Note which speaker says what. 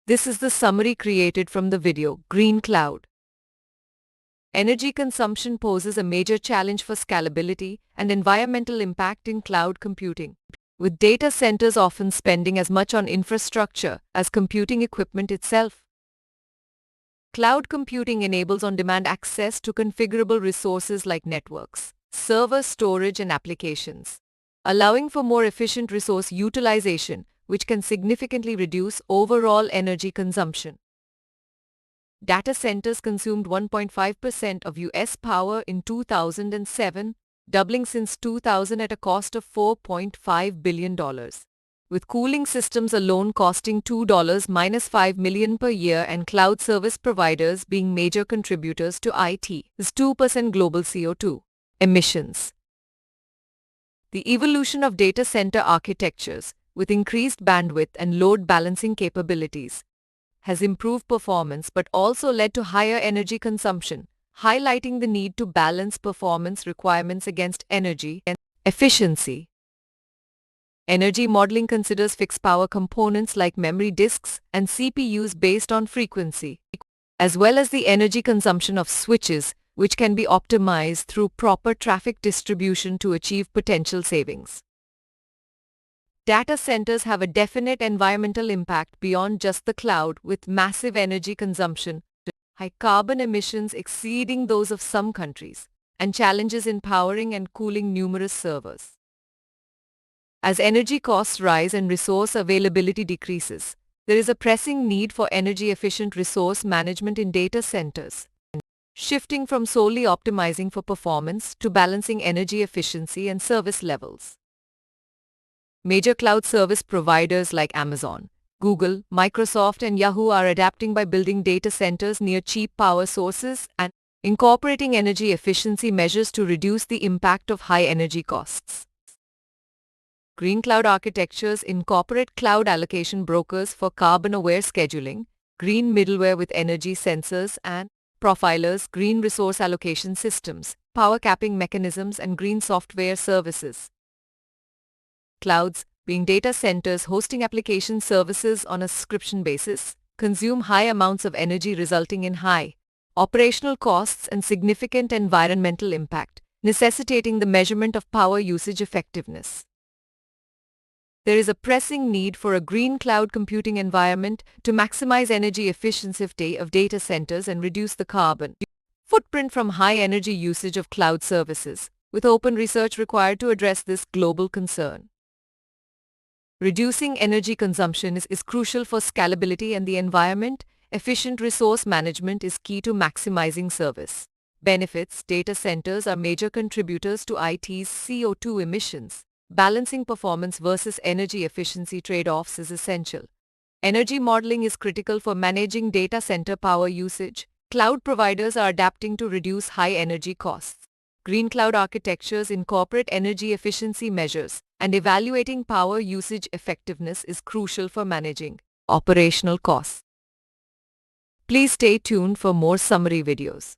Speaker 1: This is the summary created from the video, Green Cloud. Energy consumption poses a major challenge for scalability and environmental impact in cloud computing, with data centers often spending as much on infrastructure as computing equipment itself. Cloud computing enables on-demand access to configurable resources like networks, server storage, and applications, allowing for more efficient resource utilization, which can significantly reduce overall energy consumption. Data centers consumed 1.5% of U.S. power in 2007, doubling since 2000 at a cost of $4.5 billion, with cooling systems alone costing $2-5 million per year and cloud service providers being major contributors to IT's 2% global CO2 emissions. The evolution of data center architectures, with increased bandwidth and load balancing capabilities, has improved performance but also led to higher energy consumption, highlighting the need to balance performance requirements against energy and efficiency. Energy modeling considers fixed power components like memory disks and CPUs based on frequency, as well as the energy consumption of switches, which can be optimized through proper traffic distribution to achieve potential savings. Data centers have a definite environmental impact beyond just the cloud, with massive energy consumption, high carbon emissions exceeding those of some countries, and challenges in powering and cooling numerous servers. As energy costs rise and resource availability decreases, there is a pressing need for energy-efficient resource management in data centers, shifting from solely optimizing for performance to balancing energy efficiency and service levels. Major cloud service providers like Amazon, Google, Microsoft, and Yahoo are adapting by building data centers near cheap power sources and incorporating energy efficiency measures to reduce the impact of high energy costs. Green cloud architectures incorporate cloud allocation brokers for carbon-aware scheduling, green middleware with energy sensors and profilers, green resource allocation systems, power capping mechanisms, and green software services. Clouds, being data centers hosting application services on a subscription basis, consume high amounts of energy, resulting in high operational costs and significant environmental impact, necessitating the measurement of power usage effectiveness. There is a pressing need for a green cloud computing environment to maximize energy efficiency of data centers and reduce the carbon footprint from high energy usage of cloud services, with open research required to address this global concern. Reducing energy consumption is crucial for scalability and the environment. Efficient resource management is key to maximizing service benefits. Data centers are major contributors to IT's CO2 emissions. Balancing performance versus energy efficiency trade-offs is essential. Energy modeling is critical for managing data center power usage. Cloud providers are adapting to reduce high energy costs. Green cloud architectures incorporate energy efficiency measures, and evaluating power usage effectiveness is crucial for managing operational costs. Please stay tuned for more summary videos.